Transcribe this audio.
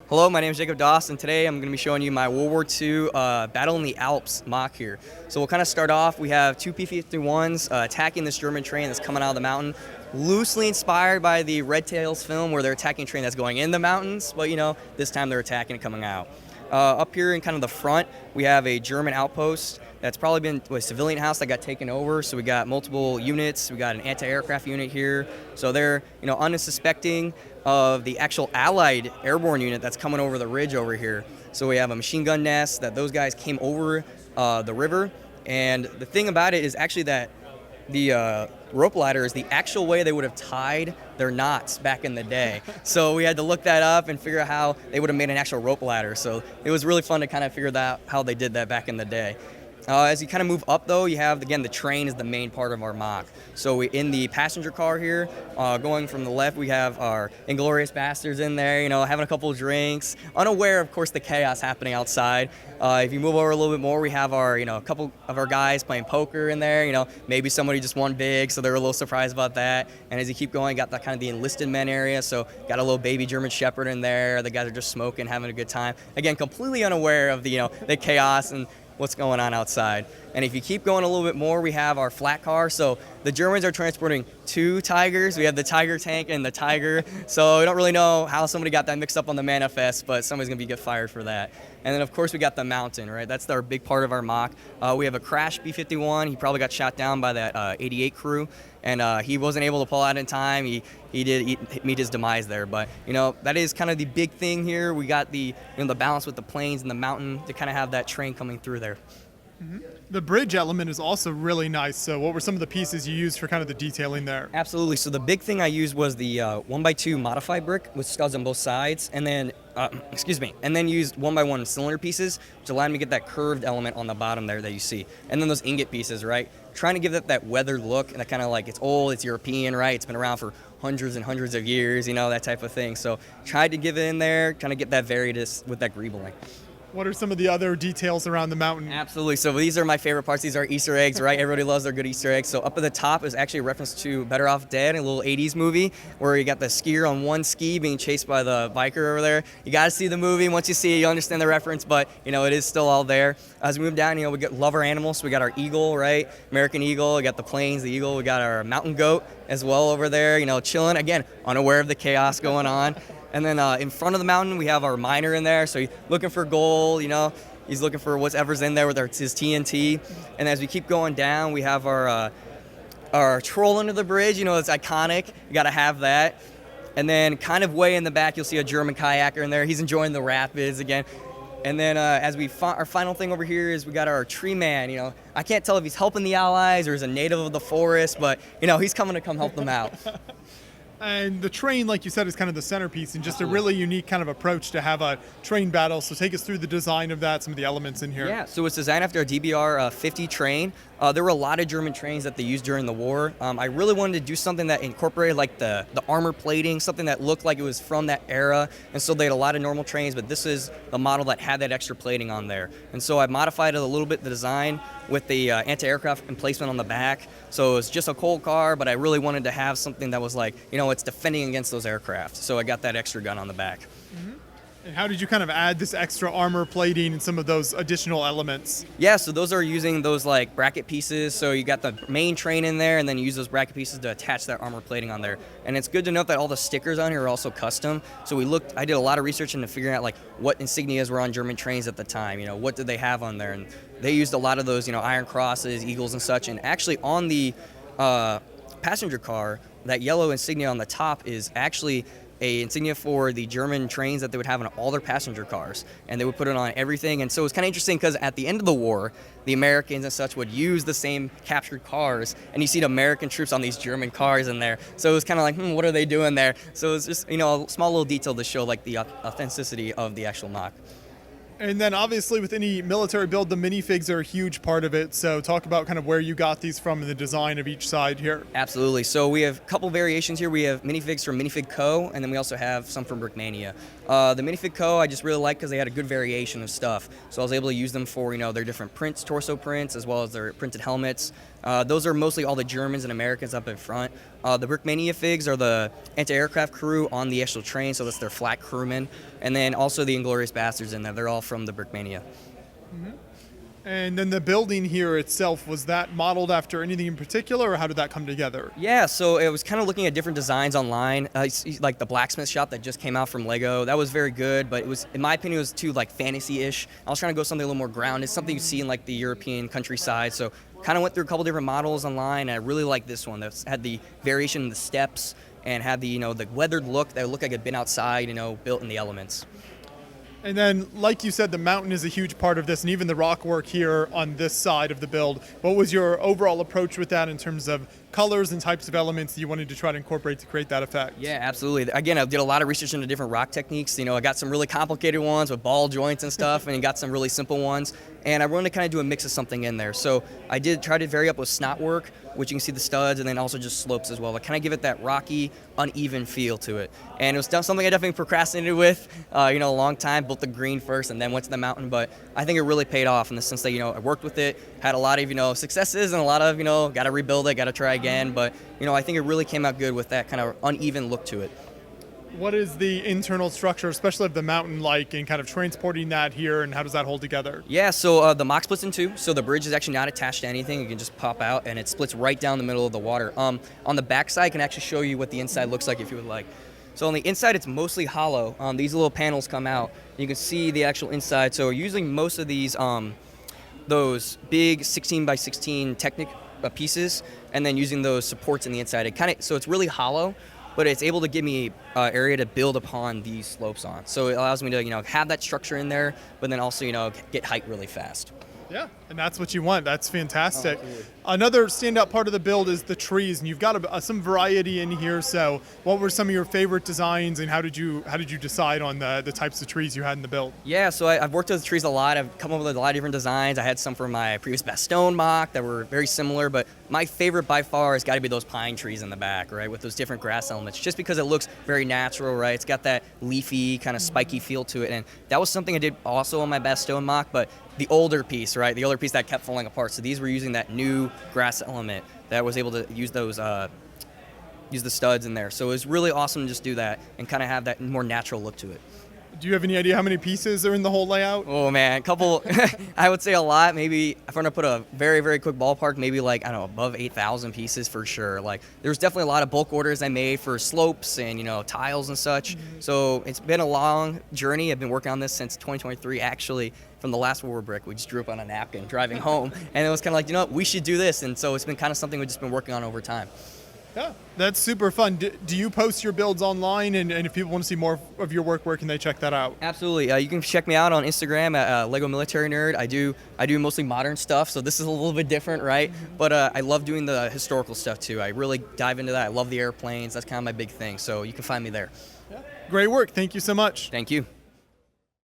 Hello, my name is Jacob Daus, and today I'm going to be showing you my World War II Battle in the Alps mock here. So we'll kind of start off. We have two P-51s attacking this German train that's coming out of the mountain, loosely inspired by the Red Tails film where they're attacking a train that's going in the mountains, but this time they're attacking it coming out. Up here in kind of the front, we have a German outpost that's probably been a civilian house that got taken over. So we got multiple units. We got an anti-aircraft unit here. So they're unsuspecting of the actual Allied airborne unit that's coming over the ridge over here. So we have a machine gun nest that those guys came over the river. And the thing about it is actually that the rope ladder is the actual way they would have tied their knots back in the day. So we had to look that up and figure out how they would have made an actual rope ladder. So it was really fun to kind of figure out how they did that back in the day. As you kind of move up, though, you have, again, the train is the main part of our mock. So in the passenger car here, going from the left, we have our Inglorious Bastards in there, having a couple of drinks, unaware, of course, the chaos happening outside. If you move over a little bit more, we have our, a couple of our guys playing poker in there. Maybe somebody just won big, so they're a little surprised about that. And as you keep going, got that kind of the enlisted men area. So got a little baby German Shepherd in there. The guys are just smoking, having a good time. Again, completely unaware of the chaos and what's going on outside. And if you keep going a little bit more, we have our flat car. So the Germans are transporting two Tigers. We have the Tiger tank and the Tiger. So we don't really know how somebody got that mixed up on the manifest, but somebody's going to get fired for that. And then, of course, we got the Mountain, right? That's our big part of our mock. We have a crashed B-51. He probably got shot down by that 88 crew, and he wasn't able to pull out in time. He did meet his demise there. But, that is kind of the big thing here. We got the, the balance with the plains and the mountain to kind of have that train coming through there. Mm-hmm. The bridge element is also really nice. So what were some of the pieces you used for kind of the detailing there? Absolutely. So the big thing I used was the 1x2 modified brick with studs on both sides, and then and then used 1x1 cylinder pieces, which allowed me to get that curved element on the bottom there that you see. And then those ingot pieces, right? Trying to give it that weathered look, and that kind of like, it's old, it's European, right? It's been around for hundreds and hundreds of years, that type of thing. So tried to give it in there, trying to get that variedness with that greebling. What are some of the other details around the mountain? Absolutely. So these are my favorite parts. These are Easter eggs, right? Everybody loves their good Easter eggs. So up at the top is actually a reference to Better Off Dead, a little 80s movie where you got the skier on one ski being chased by the biker over there. You got to see the movie. Once you see it, you understand the reference, but, it is still all there. As we move down, we love our animals. So we got our eagle, right? American eagle. We got the plains, the eagle. We got our mountain goat as well over there, chilling. Again, unaware of the chaos going on. And then in front of the mountain, we have our miner in there. So he's looking for gold, He's looking for whatever's in there with his TNT. And as we keep going down, we have our troll under the bridge. It's iconic. You got to have that. And then kind of way in the back, you'll see a German kayaker in there. He's enjoying the rapids again. And then as our final thing over here is we got our tree man. I can't tell if he's helping the Allies or he's a native of the forest, but, he's coming to come help them out. And the train, like you said, is kind of the centerpiece and just a really unique kind of approach to have a train battle. So take us through the design of that, some of the elements in here. Yeah, so it's designed after a DBR 50 train. There were a lot of German trains that they used during the war. I really wanted to do something that incorporated like the armor plating, something that looked like it was from that era. And so they had a lot of normal trains, but this is the model that had that extra plating on there. And so I modified it a little bit, the design, with the anti-aircraft emplacement on the back. So it's just a coal car, but I really wanted to have something that was like, it's defending against those aircraft. So I got that extra gun on the back. Mm-hmm. And how did you kind of add this extra armor plating and some of those additional elements? Yeah, so those are using those like bracket pieces. So you got the main train in there, and then you use those bracket pieces to attach that armor plating on there. And it's good to note that all the stickers on here are also custom. So I did a lot of research into figuring out like what insignias were on German trains at the time. What did they have on there? And they used a lot of those, Iron Crosses, Eagles and such. And actually on the passenger car, that yellow insignia on the top is actually a insignia for the German trains that they would have on all their passenger cars, and they would put it on everything. And so it was kind of interesting because at the end of the war, the Americans and such would use the same captured cars, and you see the American troops on these German cars in there. So it was kind of like, what are they doing there? So it's just, a small little detail to show like the authenticity of the actual mock. And then obviously with any military build, the minifigs are a huge part of it. So talk about kind of where you got these from and the design of each side here. Absolutely. So we have a couple variations here. We have minifigs from Minifig Co., and then we also have some from Brickmania. The Minifig Co. I just really liked because they had a good variation of stuff. So I was able to use them for, their different prints, torso prints, as well as their printed helmets. Those are mostly all the Germans and Americans up in front. The Brickmania figs are the anti-aircraft crew on the actual train, so that's their flat crewmen. And then also the Inglorious Bastards in there. They're all from the Brickmania. Mm-hmm. And then the building here itself, was that modeled after anything in particular, or how did that come together? Yeah, so it was kind of looking at different designs online, like the blacksmith shop that just came out from Lego. That was very good, but it was, in my opinion, it was too like fantasy-ish. I was trying to go something a little more grounded, something you see in like the European countryside. So kind of went through a couple different models online, and I really liked this one that had the variation in the steps and had the the weathered look that looked like it had been outside, built in the elements. And then, like you said, the mountain is a huge part of this, and even the rock work here on this side of the build. What was your overall approach with that in terms of colors and types of elements that you wanted to try to incorporate to create that effect? Yeah, absolutely. Again, I did a lot of research into different rock techniques. I got some really complicated ones with ball joints and stuff, and got some really simple ones. And I wanted to kind of do a mix of something in there. So I did try to vary up with snot work, which you can see the studs, and then also just slopes as well, to kind of give it that rocky, uneven feel to it. And it was something I definitely procrastinated with, a long time. Built the green first and then went to the mountain, but I think it really paid off in the sense that, I worked with it, had a lot of, successes and a lot of, got to rebuild it, got to try again. But, I think it really came out good with that kind of uneven look to it. What is the internal structure, especially of the mountain, like, and kind of transporting that here, and how does that hold together? Yeah, so the mock splits in two, so the bridge is actually not attached to anything. You can just pop out, and it splits right down the middle of the water. On the back side, I can actually show you what the inside looks like if you would like. So on the inside, it's mostly hollow. These little panels come out. You can see the actual inside. So using most of these, those big 16 by 16 Technic pieces, and then using those supports in the inside. So it's really hollow, but it's able to give me area to build upon these slopes on. So it allows me to, have that structure in there, but then also, get height really fast. Yeah, and that's what you want. That's fantastic. Oh, another standout part of the build is the trees, and you've got some variety in here. So, what were some of your favorite designs, and how did you decide on the types of trees you had in the build? Yeah, so I've worked with trees a lot. I've come up with a lot of different designs. I had some for my previous Bastogne mock that were very similar, but my favorite by far has got to be those pine trees in the back, right, with those different grass elements, just because it looks very natural, right? It's got that leafy, kind of spiky feel to it, and that was something I did also on my Bastogne mock, but the older piece, right? The older piece that kept falling apart. So these were using that new grass element that was able to use those, use the studs in there. So it was really awesome to just do that and kind of have that more natural look to it. Do you have any idea how many pieces are in the whole layout? Oh man, a couple, I would say a lot. Maybe, if I'm gonna put a very, very quick ballpark, maybe like, I don't know, above 8,000 pieces for sure. Like, there's definitely a lot of bulk orders I made for slopes and, tiles and such. Mm-hmm. So it's been a long journey. I've been working on this since 2023, actually. From the last War brick, we just drew up on a napkin driving home. And it was kind of like, we should do this. And so it's been kind of something we've just been working on over time. Yeah, that's super fun. Do you post your builds online? And if people want to see more of your work, where can they check that out? Absolutely. You can check me out on Instagram at Lego Military Nerd. I do mostly modern stuff, so this is a little bit different, right? Mm-hmm. But I love doing the historical stuff too. I really dive into that. I love the airplanes. That's kind of my big thing. So you can find me there. Yeah. Great work. Thank you so much. Thank you.